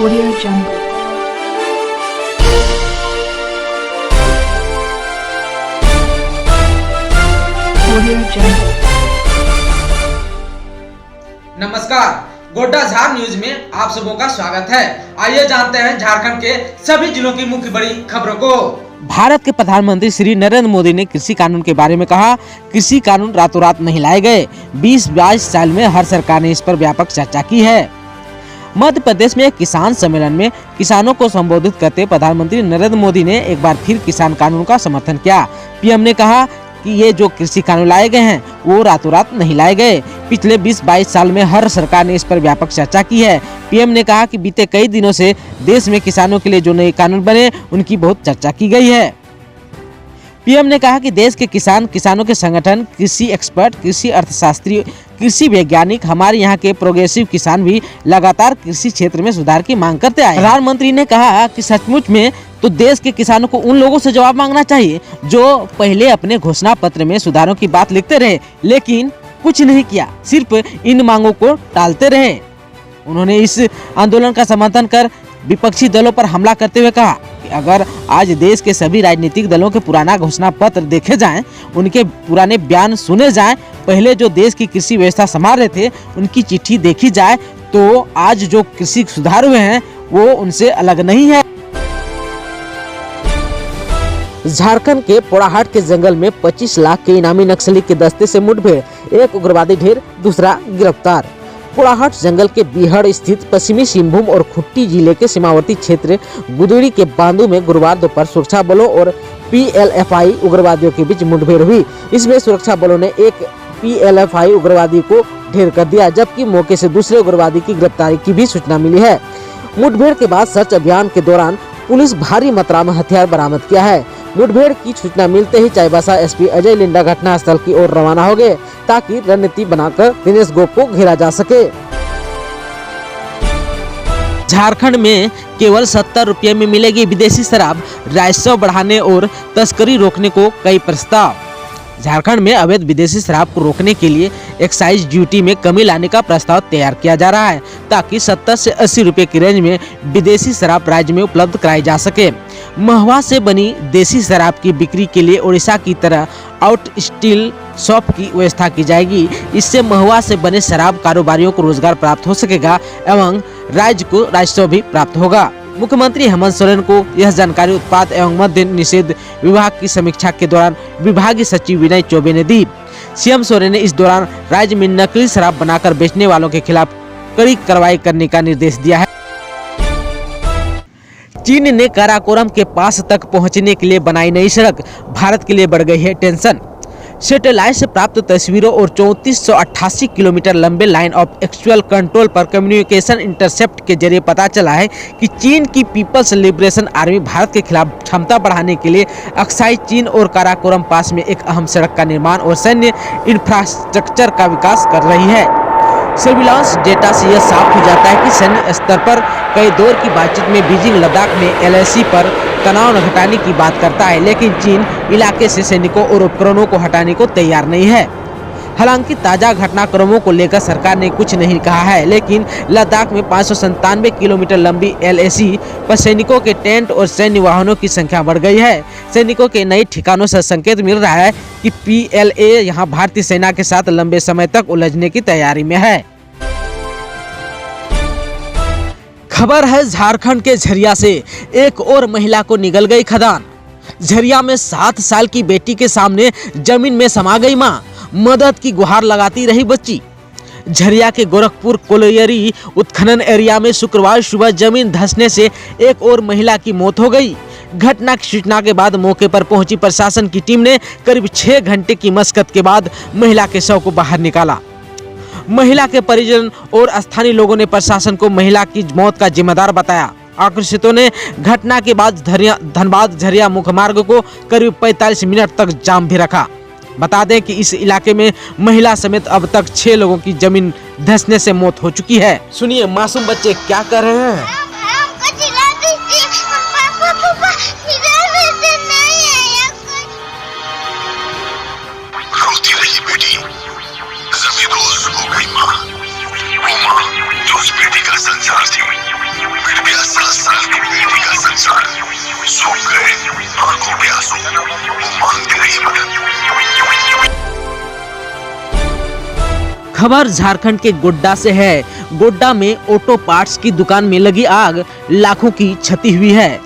Audio Jungle. Audio Jungle. नमस्कार, गोड्डा झार news में आप सबों का स्वागत है। आइए जानते हैं झारखंड के सभी जिलों की मुख्य बड़ी खबरों को। भारत के प्रधानमंत्री श्री नरेंद्र मोदी ने कृषि कानून के बारे में कहा, कृषि कानून रातों रात नहीं लाए गए। 20-22 साल में हर सरकार ने इस पर व्यापक चर्चा की है। मध्य प्रदेश में एक किसान सम्मेलन में किसानों को संबोधित करते प्रधानमंत्री नरेंद्र मोदी ने एक बार फिर किसान कानून का समर्थन किया। पीएम ने कहा कि ये जो कृषि कानून लाए गए हैं वो रातों रात नहीं लाए गए। पिछले 20-22 साल में हर सरकार ने इस पर व्यापक चर्चा की है। पीएम ने कहा कि बीते कई दिनों से देश में किसानों के लिए जो नए कानून बने उनकी बहुत चर्चा की गई है। पीएम ने कहा कि देश के किसानों के संगठन, कृषि एक्सपर्ट, कृषि अर्थशास्त्री, कृषि वैज्ञानिक, हमारे यहाँ के प्रोग्रेसिव किसान भी लगातार कृषि क्षेत्र में सुधार की मांग करते आए। प्रधानमंत्री ने कहा कि सचमुच में तो देश के किसानों को उन लोगों से जवाब मांगना चाहिए जो पहले अपने घोषणा पत्र में सुधारों की बात लिखते रहे लेकिन कुछ नहीं किया, सिर्फ इन मांगों को टालते रहे। उन्होंने इस आंदोलन का समर्थन कर विपक्षी दलों पर हमला करते हुए कहा कि अगर आज देश के सभी राजनीतिक दलों के पुराना घोषणा पत्र देखे जाएं, उनके पुराने बयान सुने जाएं, पहले जो देश की कृषि व्यवस्था संभाल रहे थे उनकी चिट्ठी देखी जाए तो आज जो कृषि सुधार हुए हैं वो उनसे अलग नहीं है। झारखंड के पोड़ाहाट के जंगल में 25 लाख के इनामी नक्सली के दस्ते से मुठभेड़, एक उग्रवादी ढेर, दूसरा गिरफ्तार। पोड़ाहाट जंगल के बिहड़ स्थित पश्चिमी सिंहभूम और खुट्टी जिले के सीमावर्ती क्षेत्र गुदड़ी के बांधू में गुरुवार दोपहर सुरक्षा बलों और PLFI उग्रवादियों के बीच मुठभेड़ हुई। इसमें सुरक्षा बलों ने एक PLFI उग्रवादी को ढेर कर दिया, जबकि मौके से दूसरे उग्रवादी की गिरफ्तारी की भी सूचना मिली है। मुठभेड़ के बाद सर्च अभियान के दौरान पुलिस भारी मात्रा में हथियार बरामद किया है। मुठभेड़ की सूचना मिलते ही चाईबासा SP अजय लिंडा घटनास्थल की ओर रवाना हो गए ताकि रणनीति बनाकर दिनेश गोप को घेरा जा सके। झारखंड में केवल 70 रुपये में मिलेगी विदेशी शराब, राजस्व बढ़ाने और तस्करी रोकने को कई प्रस्ताव। झारखंड में अवैध विदेशी शराब को रोकने के लिए एक्साइज ड्यूटी में कमी लाने का प्रस्ताव तैयार किया जा रहा है ताकि 70 से 80 रुपये की रेंज में विदेशी शराब राज्य में उपलब्ध कराई जा सके। महवा से बनी देसी शराब की बिक्री के लिए ओडिशा की तरह आउट स्टील शॉप की व्यवस्था की जाएगी। इससे महवा से बने शराब कारोबारियों को रोजगार प्राप्त हो सकेगा एवं राज्य को राजस्व भी प्राप्त होगा। मुख्यमंत्री हेमंत सोरेन को यह जानकारी उत्पाद एवं मद्य निषेध विभाग की समीक्षा के दौरान विभागीय सचिव विनय चौबे ने दी। सीएम सोरेन ने इस दौरान राज्य में नकली शराब बनाकर बेचने वालों के खिलाफ कड़ी कार्रवाई करने का निर्देश दिया है। चीन ने काराकोरम के पास तक पहुंचने के लिए बनाई नई सड़क, भारत के लिए बढ़ गई है टेंशन। सैटेलाइट से प्राप्त तस्वीरों और 3488 किलोमीटर लंबे लाइन ऑफ एक्चुअल कंट्रोल पर कम्युनिकेशन इंटरसेप्ट के जरिए पता चला है कि चीन की पीपल्स लिबरेशन आर्मी भारत के खिलाफ क्षमता बढ़ाने के लिए अक्साई चीन और काराकोरम पास में एक अहम सड़क का निर्माण और सैन्य इंफ्रास्ट्रक्चर का विकास कर रही है। सर्विलांस डेटा से यह साफ हो जाता है कि सैन्य स्तर पर कई दौर की बातचीत में बीजिंग लद्दाख में LAC पर तनाव न घटाने की बात करता है, लेकिन चीन इलाके से सैनिकों और उपकरणों को हटाने को तैयार नहीं है। हालांकि ताज़ा घटनाक्रमों को लेकर सरकार ने कुछ नहीं कहा है, लेकिन लद्दाख में 597 किलोमीटर लंबी LAC पर सैनिकों के टेंट और सैन्य वाहनों की संख्या बढ़ गई है। सैनिकों के नए ठिकानों से संकेत मिल रहा है कि PLA यहां भारतीय सेना के साथ लंबे समय तक उलझने की तैयारी में है। खबर है झारखंड के झरिया से, एक और महिला को निगल गई खदान। झरिया में 7 साल की बेटी के सामने जमीन में समा गई मां, मदद की गुहार लगाती रही बच्ची। झरिया के गोरखपुर कोलियरी उत्खनन एरिया में शुक्रवार सुबह जमीन धंसने से एक और महिला की मौत हो गई। घटना की सूचना के बाद मौके पर पहुंची प्रशासन की टीम ने करीब 6 घंटे की मशक्कत के बाद महिला के शव को बाहर निकाला। महिला के परिजन और स्थानीय लोगों ने प्रशासन को महिला की मौत का जिम्मेदार बताया। आक्रोशितों ने घटना के बाद धनबाद झरिया मुख्य मार्ग को करीब 45 मिनट तक जाम भी रखा। बता दें कि इस इलाके में महिला समेत अब तक 6 लोगों की जमीन धंसने से मौत हो चुकी है। सुनिए मासूम बच्चे क्या कर रहे हैं। रोती रही बेटी, जमीन रोज हो गई माँ, वो माँ जो उस बेटी का संसार थी, मिट गया मानते रहिए बटन। खबर झारखंड के गोड्डा से है। गोड्डा में ऑटो पार्ट्स की दुकान में लगी आग, लाखों की क्षति हुई है।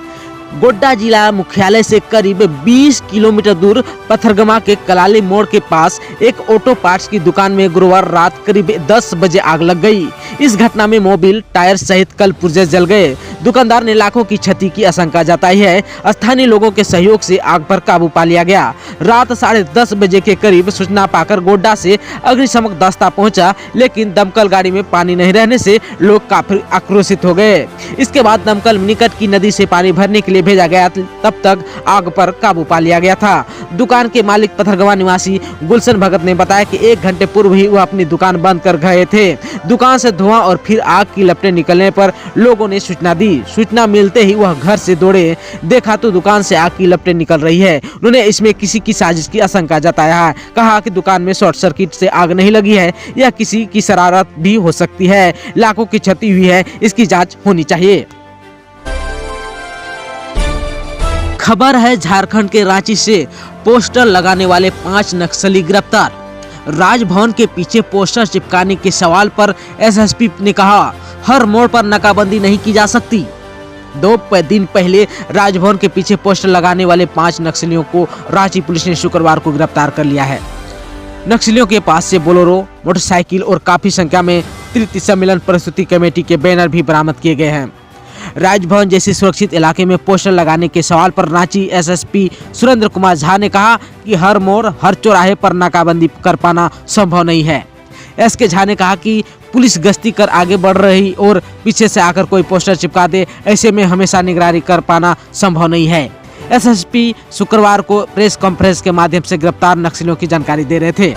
गोड्डा जिला मुख्यालय से करीब 20 किलोमीटर दूर पथरगमा के कलाली मोड़ के पास एक ऑटो पार्ट्स की दुकान में गुरुवार रात करीब 10 बजे आग लग गई। इस घटना में मोबिल, टायर सहित कल पुर्जे जल गए। दुकानदार ने लाखों की क्षति की आशंका जताई है। स्थानीय लोगों के सहयोग से आग पर काबू पा लिया गया। रात 10:30 बजे के करीब सूचना पाकर गोड्डा से अग्निशमन दस्ता पहुंचा, लेकिन दमकल गाड़ी में पानी नहीं रहने से लोग काफी आक्रोशित हो गए। इसके बाद दमकल निकट की नदी से पानी भरने के लिए भेजा गया, तब तक आग पर काबू पा लिया गया था। दुकान के मालिक पथरगवा निवासी गुलशन भगत ने बताया कि 1 घंटे पूर्व ही वह अपनी दुकान बंद कर गए थे। दुकान से धुआं और फिर आग की लपटें निकलने पर लोगों ने सूचना दी। सूचना मिलते ही वह घर से दौड़े, देखा तो दुकान से आग की लपटें निकल रही है। उन्होंने इसमें किसी की साजिश की आशंका जताया है। कहा कि दुकान में शॉर्ट सर्किट से आग नहीं लगी है, यह किसी की शरारत भी हो सकती है। लाखों की क्षति हुई है, इसकी जांच होनी चाहिए। खबर है झारखंड के रांची से। पोस्टर लगाने वाले 5 नक्सली गिरफ्तार। राजभवन के पीछे पोस्टर चिपकाने के सवाल पर एसएसपी ने कहा, हर मोड़ पर नाकाबंदी नहीं की जा सकती। 2 दिन पहले राजभवन के पीछे पोस्टर लगाने वाले 5 नक्सलियों को रांची पुलिस ने शुक्रवार को गिरफ्तार कर लिया है। नक्सलियों के पास से बोलेरो, मोटरसाइकिल और काफी संख्या में तृतीय सम्मेलन प्रस्तुति कमेटी के बैनर भी बरामद किए गए हैं। राजभवन जैसे सुरक्षित इलाके में पोस्टर लगाने के सवाल पर रांची एसएसपी सुरेंद्र कुमार झा ने कहा कि हर मोड़, हर चौराहे पर नाकाबंदी कर पाना संभव नहीं है। एसके झा ने कहा कि पुलिस गश्ती कर आगे बढ़ रही और पीछे से आकर कोई पोस्टर चिपका दे, ऐसे में हमेशा निगरानी कर पाना संभव नहीं है। एसएसपी शुक्रवार को प्रेस कॉन्फ्रेंस के माध्यम से गिरफ्तार नक्सलियों की जानकारी दे रहे थे।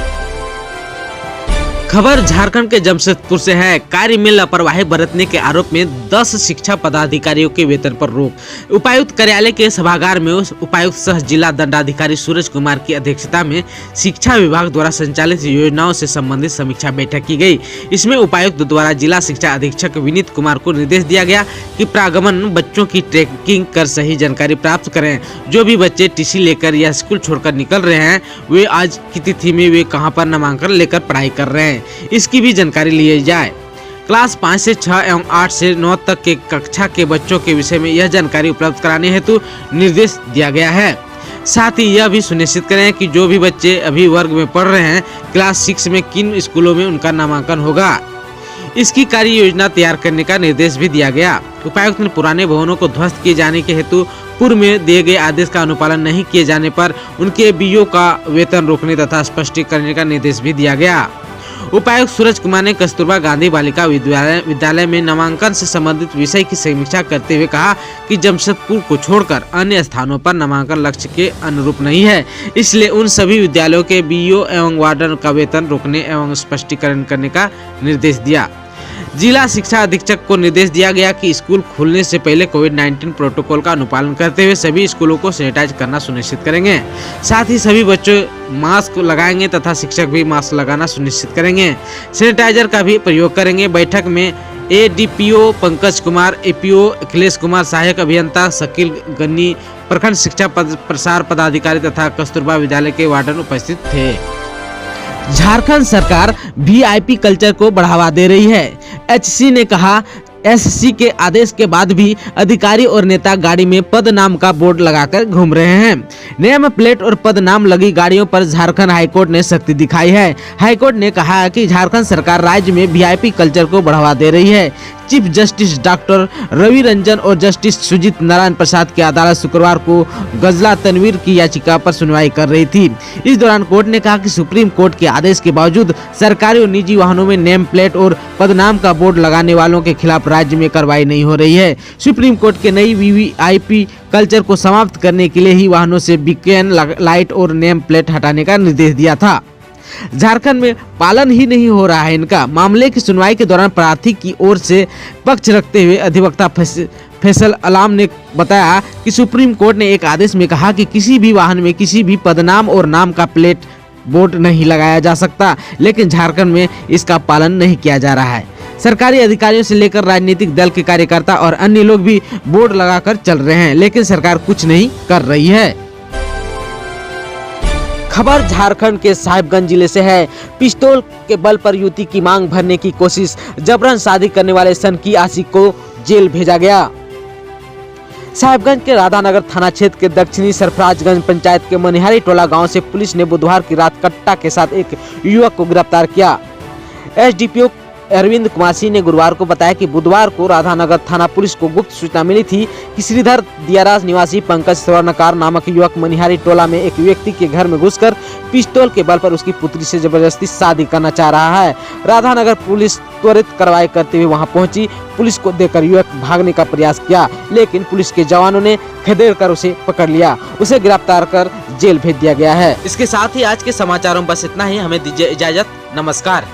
खबर झारखंड के जमशेदपुर से है। कार्य में लापरवाही बरतने के आरोप में 10 शिक्षा पदाधिकारियों के वेतन पर रोक। उपायुक्त कार्यालय के सभागार में उपायुक्त सह जिला दंडाधिकारी सूरज कुमार की अध्यक्षता में शिक्षा विभाग द्वारा संचालित योजनाओं से संबंधित समीक्षा बैठक की गई। इसमें उपायुक्त द्वारा जिला शिक्षा अधीक्षक विनीत कुमार को निर्देश दिया गया कि प्रागमन बच्चों की ट्रैकिंग कर सही जानकारी प्राप्त करें। जो भी बच्चे टीसी लेकर या स्कूल छोड़कर निकल रहे हैं, वे आज की तिथि में वे कहां पर नामांकन लेकर पढ़ाई कर रहे हैं, इसकी भी जानकारी ली जाए। क्लास 5 से 6 एवं 8 से 9 तक के कक्षा के बच्चों के विषय में यह जानकारी उपलब्ध कराने हेतु निर्देश दिया गया है। साथ ही यह भी सुनिश्चित करें कि जो भी बच्चे अभी वर्ग में पढ़ रहे हैं, क्लास 6 में किन स्कूलों में उनका नामांकन होगा, इसकी कार्य योजना तैयार करने का निर्देश भी दिया गया। उपायुक्त ने पुराने भवनों को ध्वस्त किए जाने के हेतु पूर्व में दिए गए आदेश का अनुपालन नहीं किए जाने पर उनके बीओ का वेतन रोकने तथा स्पष्टीकरण करने का निर्देश भी दिया गया। उपायुक्त सूरज कुमार ने कस्तूरबा गांधी बालिका विद्यालय में नामांकन से संबंधित विषय की समीक्षा करते हुए कहा कि जमशेदपुर को छोड़कर अन्य स्थानों पर नामांकन लक्ष्य के अनुरूप नहीं है, इसलिए उन सभी विद्यालयों के बीईओ एवं वार्डन का वेतन रोकने एवं स्पष्टीकरण करने का निर्देश दिया। जिला शिक्षा अधीक्षक को निर्देश दिया गया कि स्कूल खुलने से पहले कोविड-19 प्रोटोकॉल का अनुपालन करते हुए सभी स्कूलों को सैनिटाइज करना सुनिश्चित करेंगे। साथ ही सभी बच्चे मास्क लगाएंगे तथा शिक्षक भी मास्क लगाना सुनिश्चित करेंगे। सैनिटाइजर का भी प्रयोग करेंगे। बैठक में एडीपीओ पंकज कुमार, एपीओ अखिलेश कुमार, सहायक अभियंता शकील गन्नी, प्रखंड शिक्षा प्रसार पदाधिकारी तथा कस्तूरबा विद्यालय के वार्डन उपस्थित थे। झारखंड सरकार वीआईपी कल्चर को बढ़ावा दे रही है। एचसी ने कहा, एससी के आदेश के बाद भी अधिकारी और नेता गाड़ी में पद नाम का बोर्ड लगाकर घूम रहे हैं। नेम प्लेट और पद नाम लगी गाड़ियों पर झारखंड हाईकोर्ट ने सख्ती दिखाई है। हाईकोर्ट ने कहा है कि झारखंड सरकार राज्य में वीआईपी कल्चर को बढ़ावा दे रही है। Chief justice doctor Ravi Ranjan और जस्टिस सुजीत नारायण प्रसाद की अदालत शुक्रवार को गजला तनवीर की याचिका पर सुनवाई कर रही थी। इस दौरान कोर्ट ने कहा कि सुप्रीम कोर्ट के आदेश के बावजूद सरकारी और निजी वाहनों में नेम प्लेट और पदनाम का बोर्ड लगाने वालों के खिलाफ राज्य में कार्रवाई नहीं हो रही है। सुप्रीम कोर्ट के नई वीवीआईपी कल्चर को समाप्त करने के लिए ही वाहनों से बीकन लाइट और नेम प्लेट हटाने का निर्देश दिया था। झारखंड में पालन ही नहीं हो रहा है इनका। मामले की सुनवाई के दौरान प्रार्थी की ओर से पक्ष रखते हुए अधिवक्ता फैसल अलाम ने बताया कि सुप्रीम कोर्ट ने एक आदेश में कहा कि किसी भी वाहन में किसी भी पदनाम और नाम का प्लेट बोर्ड नहीं लगाया जा सकता, लेकिन झारखंड में इसका पालन नहीं किया जा रहा है। सरकारी अधिकारियों से लेकर राजनीतिक दल के कार्यकर्ता और अन्य लोग भी बोर्ड लगाकर चल रहे हैं, लेकिन सरकार कुछ नहीं कर रही है। खबर झारखंड के साहिबगंज जिले से है। पिस्तौल के बल पर युवती की मांग भरने की कोशिश, जबरन शादी करने वाले सनकी आशिक को जेल भेजा गया। साहिबगंज के राधानगर थाना क्षेत्र के दक्षिणी सरफराजगंज पंचायत के मनिहारी टोला गांव से पुलिस ने बुधवार की रात कट्टा के साथ एक युवक को गिरफ्तार किया। एसडीपीओ अरविंद कुमार सिंह ने गुरुवार को बताया कि बुधवार को राधानगर थाना पुलिस को गुप्त सूचना मिली थी कि श्रीधर दियाराज निवासी पंकज स्वर्णकार नामक युवक मनिहारी टोला में एक व्यक्ति के घर में घुसकर पिस्तौल के बल पर उसकी पुत्री से जबरदस्ती शादी करना चाह रहा है। राधानगर पुलिस त्वरित कार्रवाई करते हुए वहां पहुंची। पुलिस को देखकर युवक भागने का प्रयास किया, लेकिन पुलिस के जवानों ने खदेड़ कर उसे पकड़ लिया। उसे गिरफ्तार कर जेल भेज दिया गया है। इसके साथ ही आज के समाचारों में बस इतना ही। हमें दीजिए इजाजत। नमस्कार।